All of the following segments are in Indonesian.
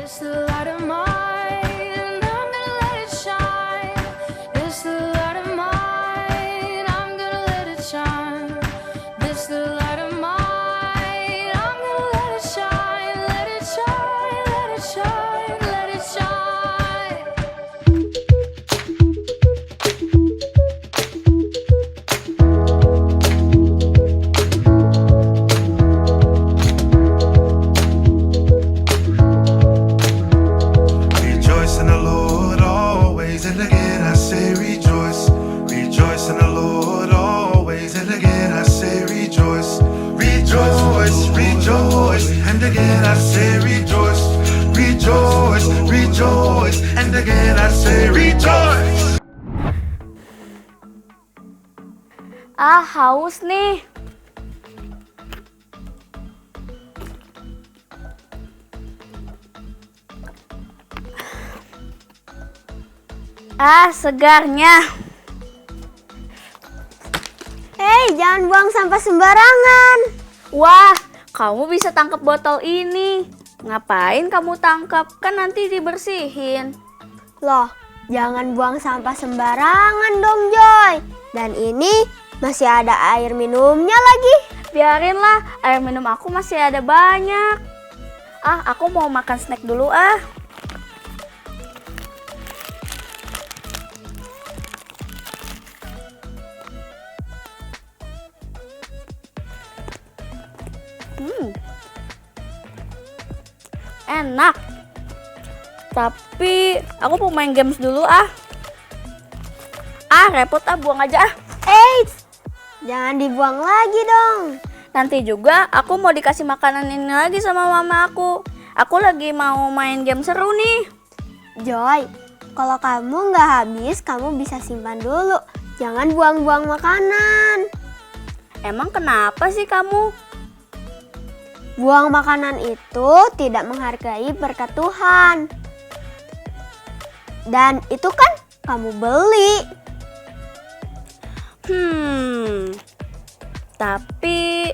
It's the light of mine, I'm gonna let it shine. It's the light of mine, I'm gonna let it shine. It's the light of mine, I'm gonna let it shine. Let it shine, let it shine, let it shine. Rejoice in the Lord always, and again I say rejoice. Rejoice in the Lord always, and again I say rejoice. Rejoice, rejoice, and again I say rejoice. Rejoice, rejoice, and again I say rejoice. Ah, haus nih. Ah, segarnya. Hei, jangan buang sampah sembarangan. Wah, kamu bisa tangkap botol ini. Ngapain kamu tangkap? Kan nanti dibersihin. Loh, jangan buang sampah sembarangan dong, Joy. Dan ini masih ada air minumnya lagi. Biarinlah, air minum aku masih ada banyak. Ah, aku mau makan snack dulu ah. Enak. Tapi aku mau main games dulu ah. Ah, repot ah, buang aja ah. Eits, jangan dibuang lagi dong. Nanti juga aku mau dikasih makanan ini lagi sama mama aku. Aku lagi mau main game seru nih. Joy, kalau kamu nggak habis, kamu bisa simpan dulu. Jangan buang-buang makanan. Emang kenapa sih kamu? Buang makanan itu tidak menghargai berkat Tuhan. Dan itu kan kamu beli. Tapi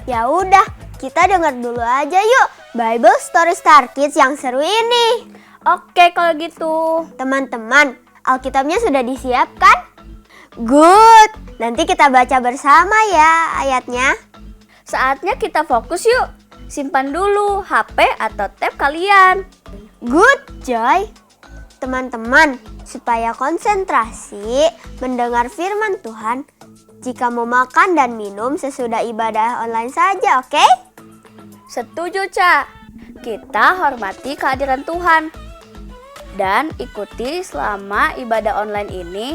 Ya udah, kita dengar dulu aja yuk Bible Story Star Kids yang seru ini. oke kalau gitu. Teman-teman, Alkitabnya sudah disiapkan? Good, nanti kita baca bersama ya ayatnya. Saatnya kita fokus yuk. Simpan dulu HP atau tab kalian. Good, Joy. Teman-teman, supaya konsentrasi mendengar firman Tuhan, jika mau makan dan minum sesudah ibadah online saja, oke? Setuju, Ca. Kita hormati kehadiran Tuhan. Dan ikuti selama ibadah online ini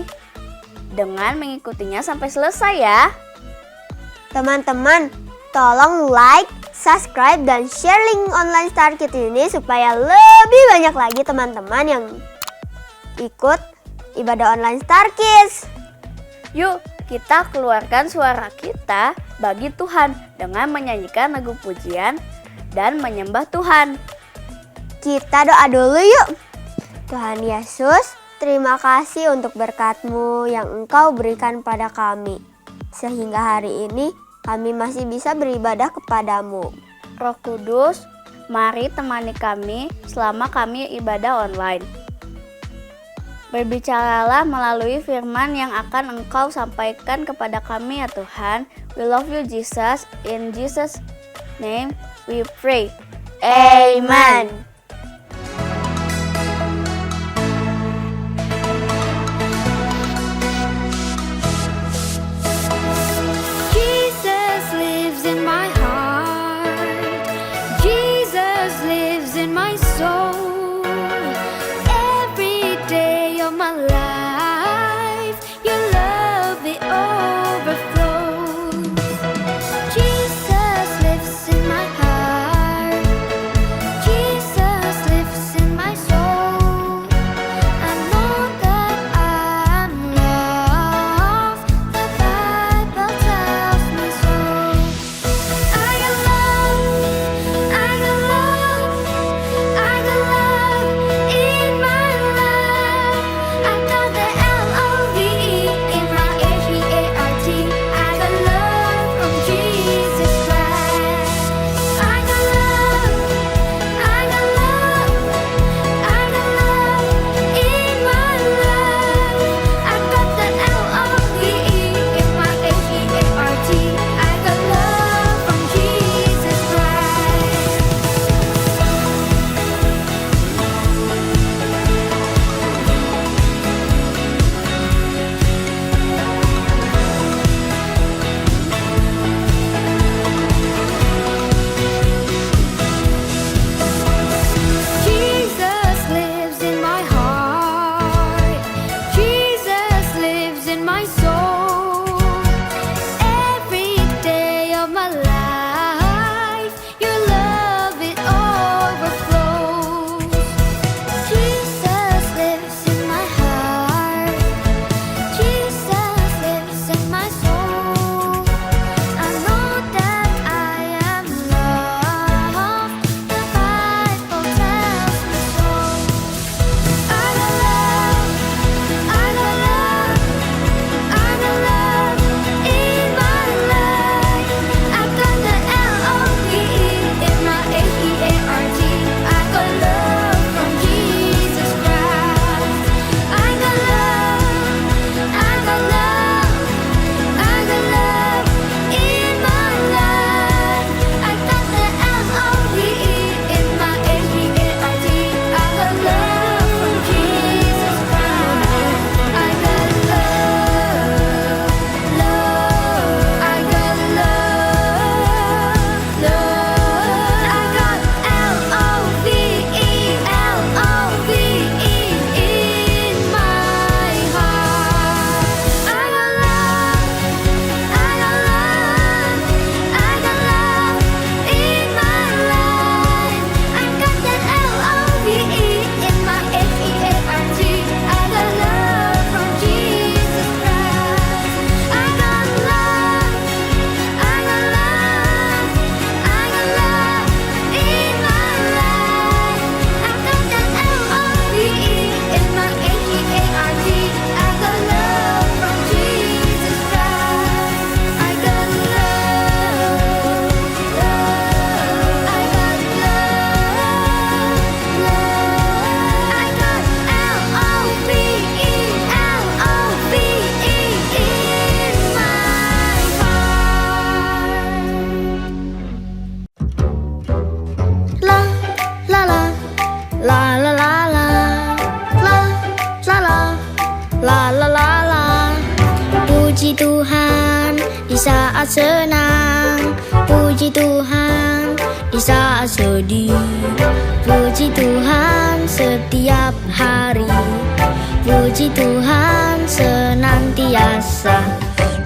dengan mengikutinya sampai selesai ya. Teman-teman, tolong like, subscribe, dan share link online Star Kids ini supaya lebih banyak lagi teman-teman yang ikut ibadah online Star Kids. Yuk, kita keluarkan suara kita bagi Tuhan dengan menyanyikan lagu pujian dan menyembah Tuhan. Kita doa dulu yuk. Tuhan Yesus, terima kasih untuk berkat-Mu yang Engkau berikan pada kami. Sehingga hari ini kami masih bisa beribadah kepadamu. Roh Kudus, mari temani kami selama kami ibadah online. Berbicaralah melalui firman yang akan Engkau sampaikan kepada kami ya Tuhan. We love you Jesus, in Jesus name we pray. Amen. Jesus lives in my heart. Jesus lives in my soul. Every day of my life, your love it overflows. Jesus lives in my heart. Jesus lives in my soul. I know that I'm loved. The Bible tells me so. I got love. I got love. I got La la la la, la la la, la la la la. Puji Tuhan di saat senang, puji Tuhan di saat sedih, puji Tuhan setiap hari, puji Tuhan senantiasa.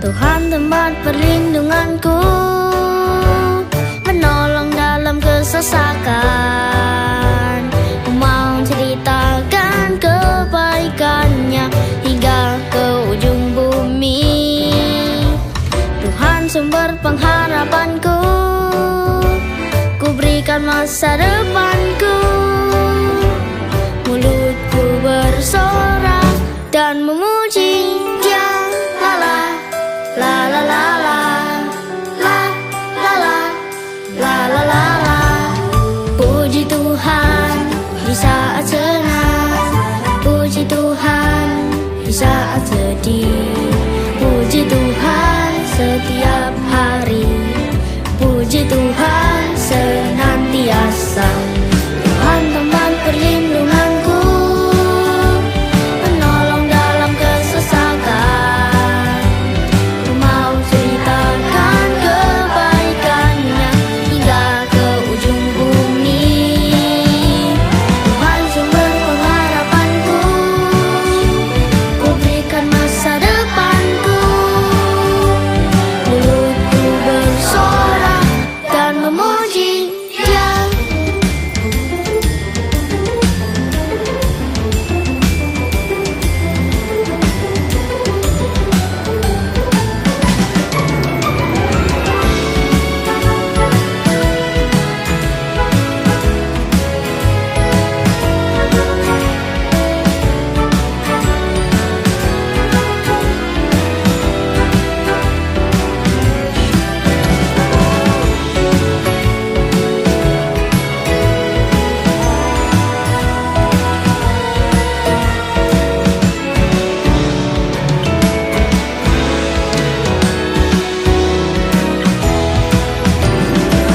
Tuhan tempat perlindunganku, menolong dalam kesesakan. Ku mau ceritakan kebaikannya hingga ke ujung bumi. Tuhan sumber pengharapanku, ku berikan masa depanku. Mulutku bersorak dan memuji Dia. La la la la la la, la la la, la la la la. Puji Tuhan di saat senang, puji Tuhan di saat sedih, puji Tuhan setiap hari, puji Tuhan senantiasa. Tuhan tempat perlindunganku, menolong dalam kesesakan. Ku mau ceritakan kebaikannya hingga ke ujung bumi. Tuhan sumber pengharapanku, ku berikan masa depanku. Mulutku bersorak dan memuji Dia.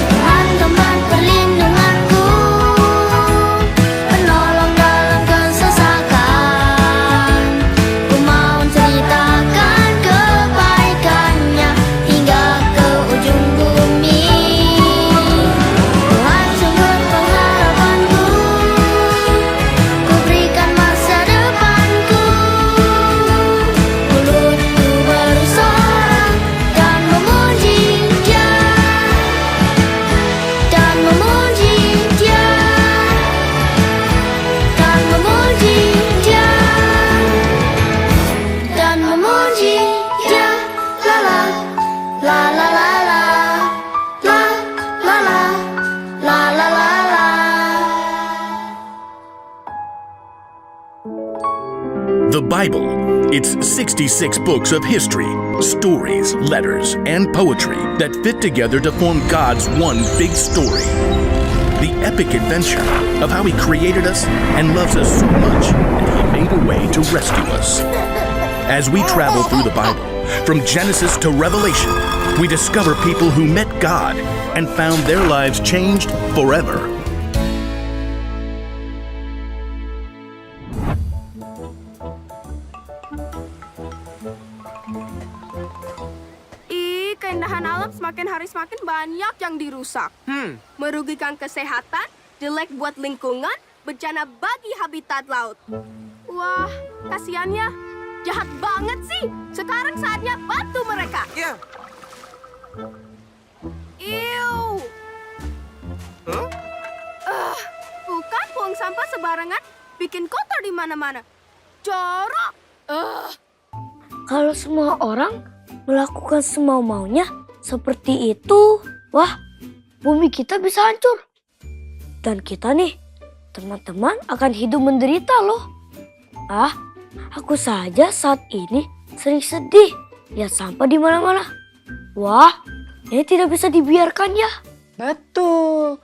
Tuhan tempat perlindunganku, menolong dalam kesesakan. Ku mau ceritakan kebaikannya hingga ke ujung bumi. Tuhan sumber pengharapanku, ku berikan masa depanku. Mulutku bersorak dan memuji Dia, dan memuji Dia, dan memuji Dia, dan memuji Dia. La la la la la la, la la la, la la la la. The Bible. It's 66 books of history, stories, letters, and poetry that fit together to form God's one big story. The epic adventure of how He created us and loves us so much that He made a way to rescue us. As we travel through the Bible, from Genesis to Revelation, we discover people who met God and found their lives changed forever. Ih, keindahan alam semakin hari semakin banyak yang dirusak. Merugikan kesehatan, jelek buat lingkungan, bencana bagi habitat laut. Wah, kasihan ya. Jahat banget sih. Sekarang saatnya bantu mereka. Ya. Iu. Bukan buang sampah sembarangan, bikin kotor di mana-mana. Jorok. Kalau semua orang melakukan semau-maunya seperti itu, wah, bumi kita bisa hancur. Dan kita nih, teman-teman akan hidup menderita loh. Aku saja saat ini sering sedih lihat sampah di mana-mana. Wah, ini tidak bisa dibiarkan ya. Betul,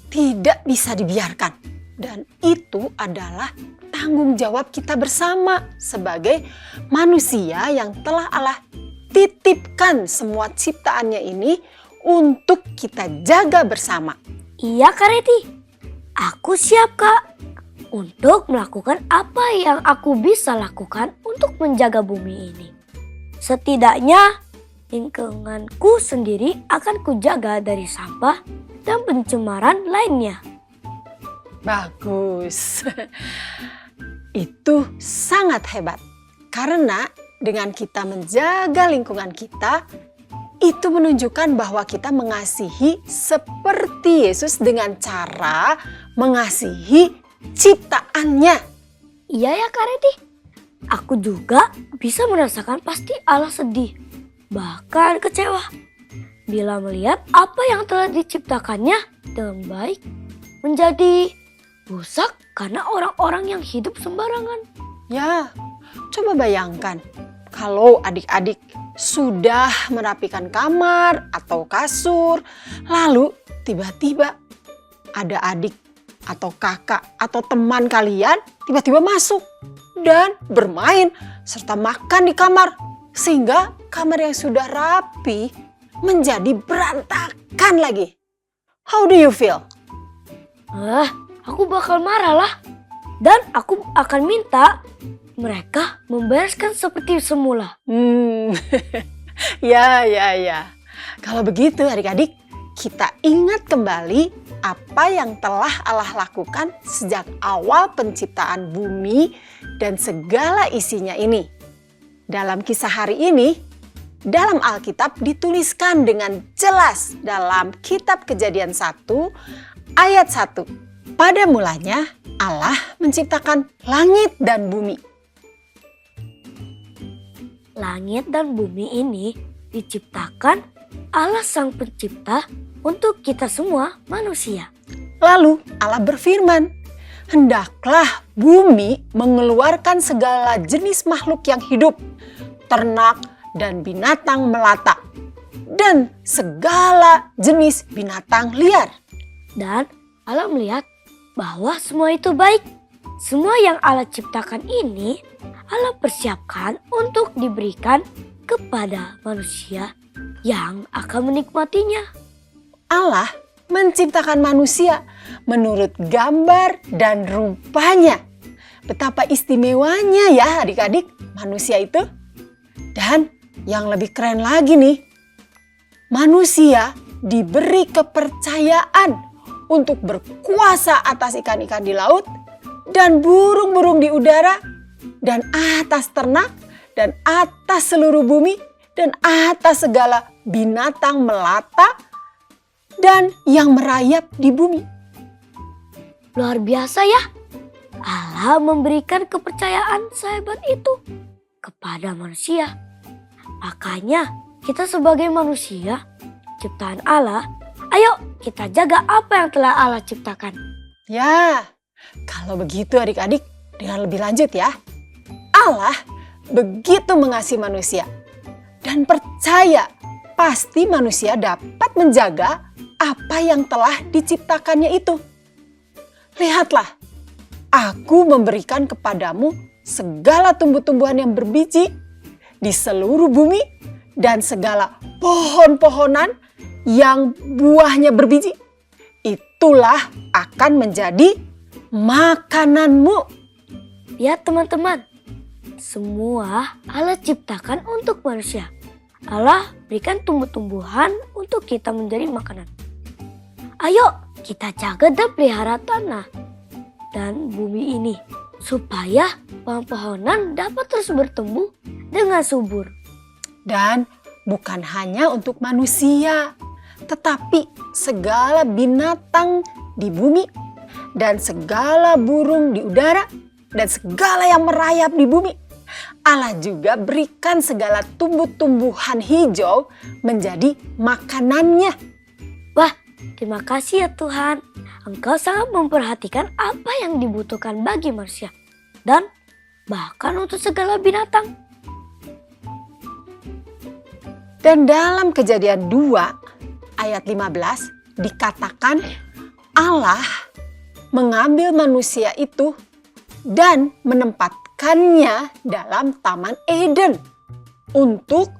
tidak bisa dibiarkan. Dan itu adalah tanggung jawab kita bersama sebagai manusia yang telah Allah titipkan semua ciptaannya ini untuk kita jaga bersama. Iya Kak Reti, aku siap Kak. untuk melakukan apa yang aku bisa lakukan untuk menjaga bumi ini. Setidaknya lingkunganku sendiri akan kujaga dari sampah dan pencemaran lainnya. Bagus. Itu sangat hebat. Karena dengan kita menjaga lingkungan kita, itu menunjukkan bahwa kita mengasihi seperti Yesus dengan cara mengasihi ciptaannya. Iya ya Kak Reti, aku juga bisa merasakan pasti Allah sedih, bahkan kecewa, bila melihat apa yang telah diciptakannya dengan baik menjadi rusak karena orang-orang yang hidup sembarangan. Ya, coba bayangkan kalau adik-adik sudah merapikan kamar atau kasur, lalu tiba-tiba ada adik atau kakak atau teman kalian tiba-tiba masuk dan bermain serta makan di kamar, sehingga kamar yang sudah rapi menjadi berantakan lagi. How do you feel? Aku bakal marah lah. Dan aku akan minta mereka membereskan seperti semula. Ya. Kalau begitu adik-adik, kita ingat kembali apa yang telah Allah lakukan sejak awal penciptaan bumi dan segala isinya ini. Dalam kisah hari ini, dalam Alkitab dituliskan dengan jelas dalam kitab Kejadian 1 ayat 1. Pada mulanya Allah menciptakan langit dan bumi. Langit dan bumi ini diciptakan Allah Sang Pencipta untuk kita semua manusia. Lalu Allah berfirman, hendaklah bumi mengeluarkan segala jenis makhluk yang hidup, ternak dan binatang melata, dan segala jenis binatang liar. Dan Allah melihat bahwa semua itu baik. Semua yang Allah ciptakan ini Allah persiapkan untuk diberikan kepada manusia yang akan menikmatinya. Allah menciptakan manusia menurut gambar dan rupanya. Betapa istimewanya ya adik-adik manusia itu. Dan yang lebih keren lagi nih, manusia diberi kepercayaan untuk berkuasa atas ikan-ikan di laut dan burung-burung di udara dan atas ternak dan atas seluruh bumi dan atas segala binatang melata dan yang merayap di bumi. Luar biasa ya. Allah memberikan kepercayaan sehebat itu kepada manusia. Makanya kita sebagai manusia ciptaan Allah, ayo kita jaga apa yang telah Allah ciptakan. Ya, kalau begitu adik-adik, dengan lebih lanjut ya. Allah begitu mengasihi manusia dan percaya pasti manusia dapat menjaga apa yang telah diciptakannya itu. Lihatlah, aku memberikan kepadamu segala tumbuh-tumbuhan yang berbiji di seluruh bumi dan segala pohon-pohonan yang buahnya berbiji. Itulah akan menjadi makananmu. Ya teman-teman, semua Allah ciptakan untuk manusia. Allah berikan tumbuh-tumbuhan untuk kita menjadi makanan. Ayo kita jaga dan pelihara tanah dan bumi ini supaya pohon-pohonan dapat terus bertumbuh dengan subur. Dan bukan hanya untuk manusia, tetapi segala binatang di bumi dan segala burung di udara dan segala yang merayap di bumi. Allah juga berikan segala tumbuh-tumbuhan hijau menjadi makanannya. Wah, terima kasih ya Tuhan. Engkau sangat memperhatikan apa yang dibutuhkan bagi manusia dan bahkan untuk segala binatang. Dan dalam Kejadian 2 ayat 15 dikatakan Allah mengambil manusia itu dan menempatkannya dalam Taman Eden untuk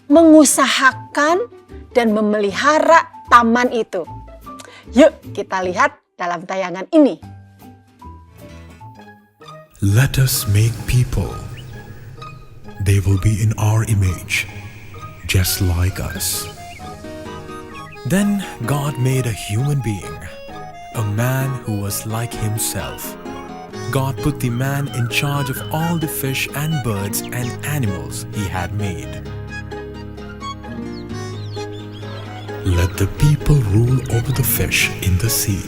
mengusahakan dan memelihara taman itu. Yuk kita lihat dalam tayangan ini. Let us make people. They will be in our image, just like us. Then God made a human being, a man who was like himself. God put the man in charge of all the fish and birds and animals he had made. Let the people rule over the fish in the sea,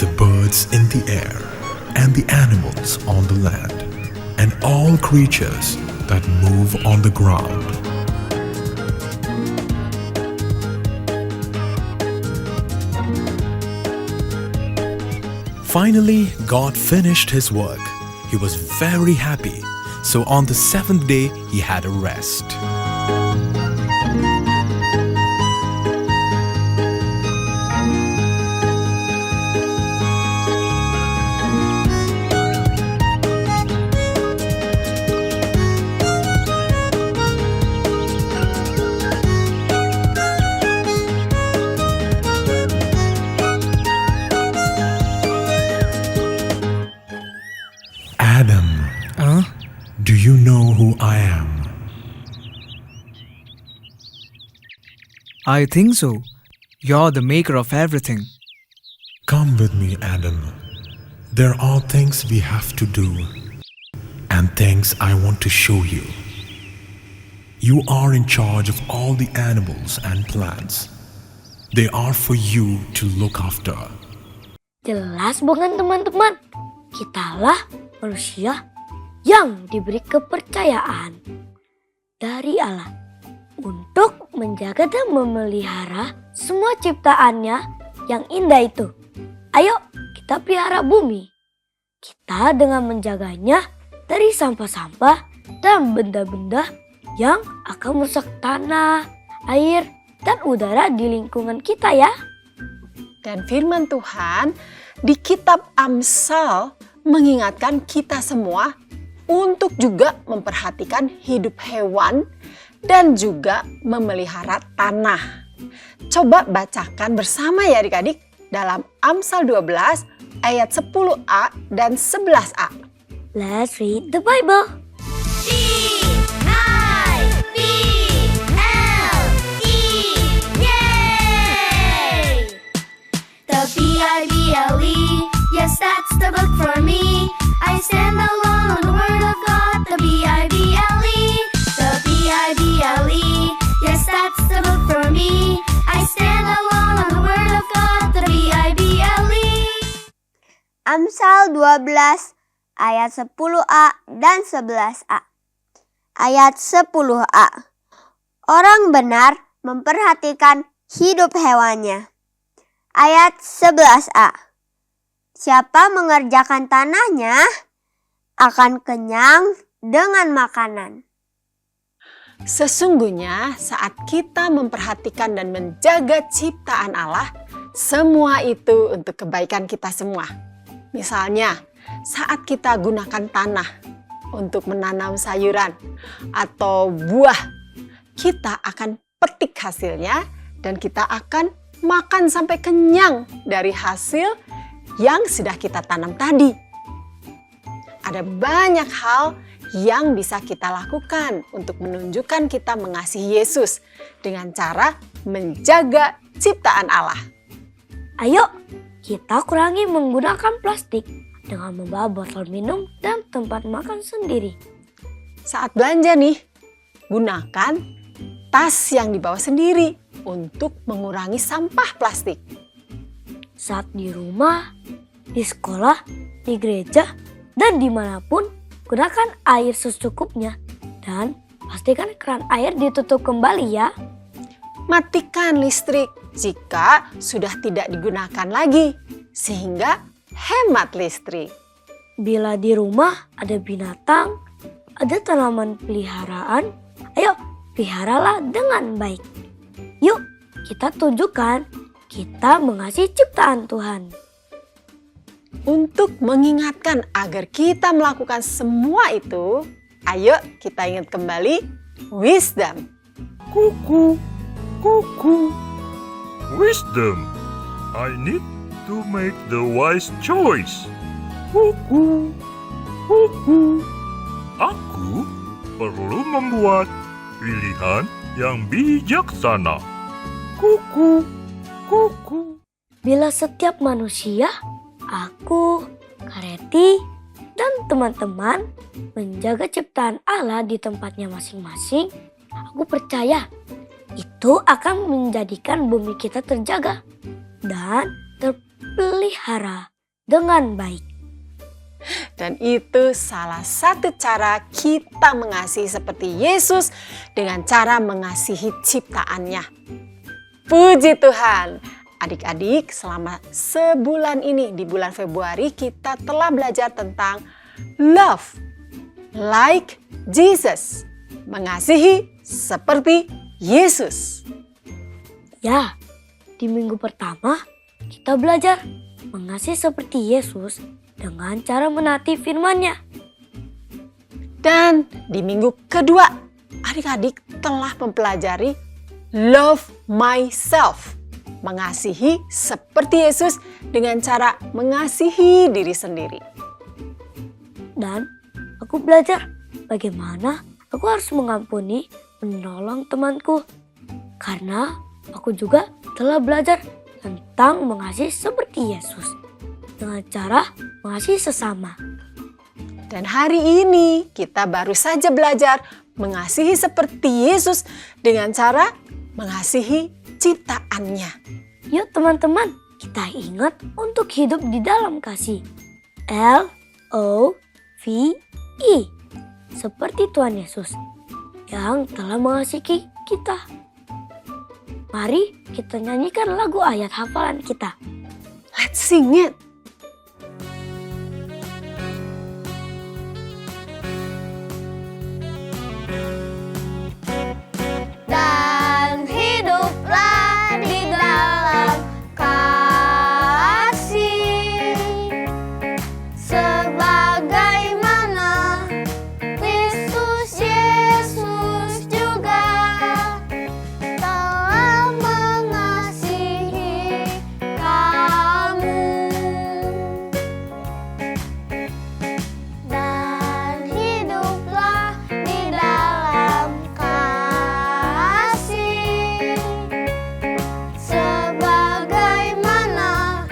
the birds in the air, and the animals on the land, and all creatures that move on the ground. Finally, God finished his work. He was very happy. So on the seventh day, he had a rest. Adam, do you know who I am? I think so. You're the maker of everything. Come with me, Adam. There are things we have to do, and things I want to show you. You are in charge of all the animals and plants. They are for you to look after. Jelas bukan teman-teman? Kitalah manusia yang diberi kepercayaan dari Allah untuk menjaga dan memelihara semua ciptaannya yang indah itu. Ayo kita pelihara bumi. Kita dengan menjaganya dari sampah-sampah dan benda-benda yang akan merusak tanah, air, dan udara di lingkungan kita ya. Dan firman Tuhan di kitab Amsal mengingatkan kita semua untuk juga memperhatikan hidup hewan dan juga memelihara tanah. Coba bacakan bersama ya adik-adik dalam Amsal 12 ayat 10a dan 11a. Let's read the Bible. The Bible, yes, that's the book for me. I stand alone on the Word of God. The Bible, the Bible, yes, that's the book for me. I stand alone on the Word of God. The Bible. Amsal 12 ayat 10a dan 11a. Ayat 10a. Orang benar memperhatikan hidup hewannya. Ayat 11a. Siapa mengerjakan tanahnya akan kenyang dengan makanan. Sesungguhnya saat kita memperhatikan dan menjaga ciptaan Allah, semua itu untuk kebaikan kita semua. Misalnya, saat kita gunakan tanah untuk menanam sayuran atau buah, kita akan petik hasilnya dan kita akan makan sampai kenyang dari hasil yang sudah kita tanam tadi. Ada banyak hal yang bisa kita lakukan untuk menunjukkan kita mengasihi Yesus dengan cara menjaga ciptaan Allah. Ayo kita kurangi menggunakan plastik dengan membawa botol minum dan tempat makan sendiri. Saat belanja nih, gunakan tas yang dibawa sendiri untuk mengurangi sampah plastik. Saat di rumah, di sekolah, di gereja, dan dimanapun, gunakan air secukupnya. Dan pastikan keran air ditutup kembali ya. Matikan listrik jika sudah tidak digunakan lagi, sehingga hemat listrik. Bila di rumah ada binatang, ada tanaman peliharaan, ayo peliharalah dengan baik. Yuk kita tunjukkan kita mengasihi ciptaan Tuhan. Untuk mengingatkan agar kita melakukan semua itu, ayo kita ingat kembali wisdom. Cuckoo, cuckoo, wisdom. I need to make the wise choice. Cuckoo, Kuku. Aku perlu membuat pilihan yang bijaksana. Kuku. Kuku. Bila setiap manusia, aku, Kareti, dan teman-teman menjaga ciptaan Allah di tempatnya masing-masing, aku percaya itu akan menjadikan bumi kita terjaga dan terpelihara dengan baik. Dan itu salah satu cara kita mengasihi seperti Yesus dengan cara mengasihi ciptaannya. Puji Tuhan. Adik-adik, selama sebulan ini di bulan Februari kita telah belajar tentang love like Jesus. Mengasihi seperti Yesus. Ya, di minggu pertama kita belajar mengasihi seperti Yesus dengan cara menaati firman-Nya. Dan di minggu kedua, adik-adik telah mempelajari love myself. Mengasihi seperti Yesus dengan cara mengasihi diri sendiri. Dan aku belajar bagaimana aku harus mengampuni, menolong temanku. Karena aku juga telah belajar tentang mengasihi seperti Yesus dengan cara mengasihi sesama. Dan hari ini kita baru saja belajar mengasihi seperti Yesus dengan cara mengasihi ciptaannya. Yuk teman-teman, kita ingat untuk hidup di dalam kasih. L-O-V-E. Seperti Tuhan Yesus yang telah mengasihi kita. Mari kita nyanyikan lagu ayat hafalan kita. Let's sing it. Dan hiduplah di dalam kasih, sebagaimana Kristus Yesus juga telah mengasihi kamu. Dan hiduplah di dalam kasih, sebagaimana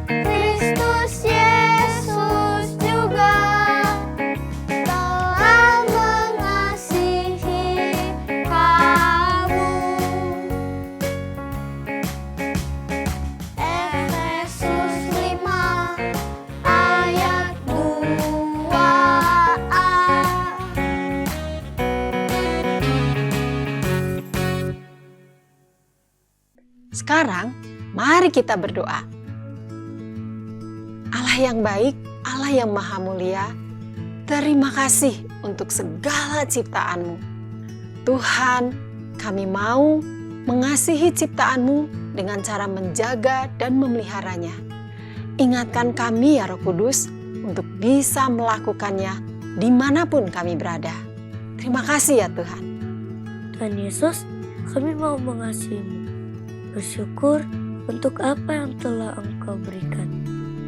Kristus Yesus juga telah mengasihi kamu. Efesus 5 ayat 2a. Sekarang, mari kita berdoa. Allah yang baik, Allah yang maha mulia, terima kasih untuk segala ciptaan-Mu. Tuhan, kami mau mengasihi ciptaan-Mu dengan cara menjaga dan memeliharanya. Ingatkan kami ya Roh Kudus untuk bisa melakukannya dimanapun kami berada. Terima kasih ya Tuhan. Tuhan Yesus, kami mau mengasihi-Mu. Bersyukur untuk apa yang telah Engkau berikan.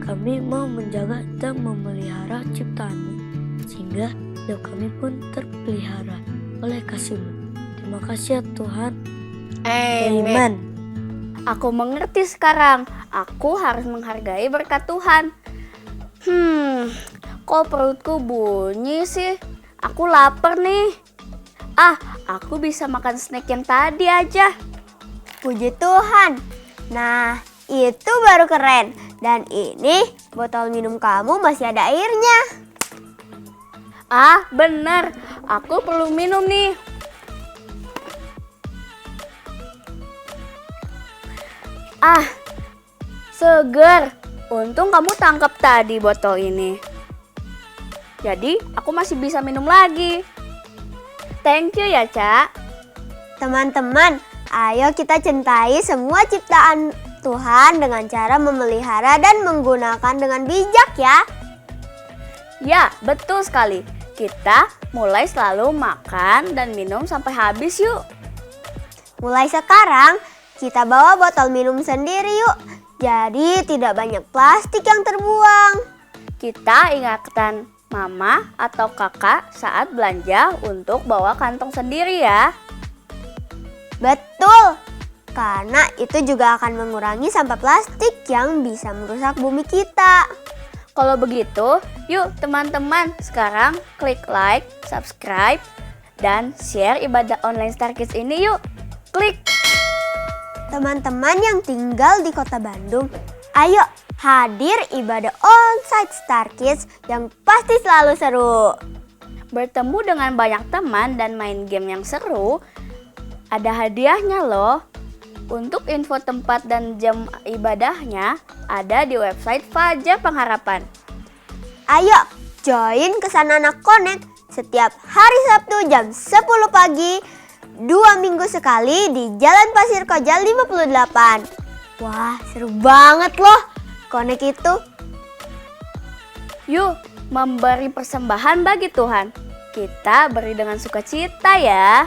Kami mau menjaga dan memelihara ciptaan-Mu, sehingga hidup kami pun terpelihara oleh kasih-Mu. Terima kasih ya Tuhan. Amen. Aku mengerti sekarang. Aku harus menghargai berkat Tuhan. Kok perutku bunyi sih? Aku lapar nih. Aku bisa makan snack yang tadi aja. Puji Tuhan. Nah, itu baru keren. Dan ini botol minum kamu masih ada airnya. Bener. Aku perlu minum nih. Seger. Untung kamu tangkap tadi botol ini. Jadi aku masih bisa minum lagi. Thank you ya, Ca. Teman-teman, ayo kita cintai semua ciptaan Tuhan dengan cara memelihara dan menggunakan dengan bijak ya. Ya, betul sekali. Kita mulai selalu makan dan minum sampai habis yuk. Mulai sekarang, kita bawa botol minum sendiri yuk. Jadi tidak banyak plastik yang terbuang. Kita ingatkan mama atau kakak saat belanja untuk bawa kantong sendiri ya. Betul, karena itu juga akan mengurangi sampah plastik yang bisa merusak bumi kita. Kalau begitu, yuk teman-teman sekarang klik like, subscribe, dan share ibadah online Star Kids ini yuk. Klik! Teman-teman yang tinggal di kota Bandung, ayo hadir ibadah onsite Star Kids yang pasti selalu seru. Bertemu dengan banyak teman dan main game yang seru, ada hadiahnya loh. Untuk info tempat dan jam ibadahnya ada di website Fajar Pengharapan. Ayo join Kesana Anak Connect setiap hari Sabtu jam 10 pagi, 2 minggu sekali di Jalan Pasir Koja 58. Wah, seru banget loh Connect itu. Yuk, memberi persembahan bagi Tuhan. Kita beri dengan sukacita ya.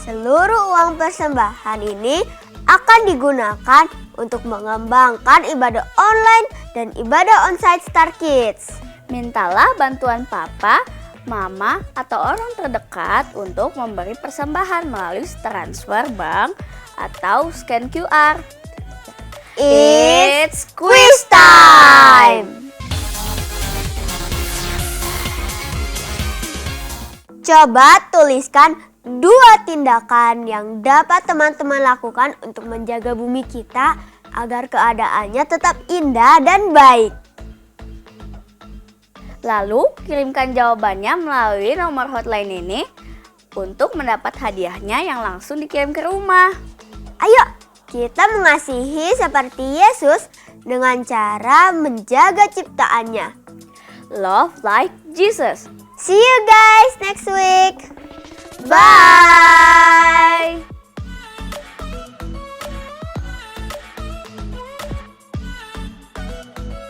Seluruh uang persembahan ini akan digunakan untuk mengembangkan ibadah online dan ibadah onsite Star Kids. Mintalah bantuan papa, mama, atau orang terdekat untuk memberi persembahan melalui transfer bank atau scan QR. It's quiz time! Coba tuliskan 2 tindakan yang dapat teman-teman lakukan untuk menjaga bumi kita agar keadaannya tetap indah dan baik. Lalu kirimkan jawabannya melalui nomor hotline ini untuk mendapat hadiahnya yang langsung dikirim ke rumah. Ayo kita mengasihi seperti Yesus dengan cara menjaga ciptaannya. Love like Jesus. See you guys next week. Bye.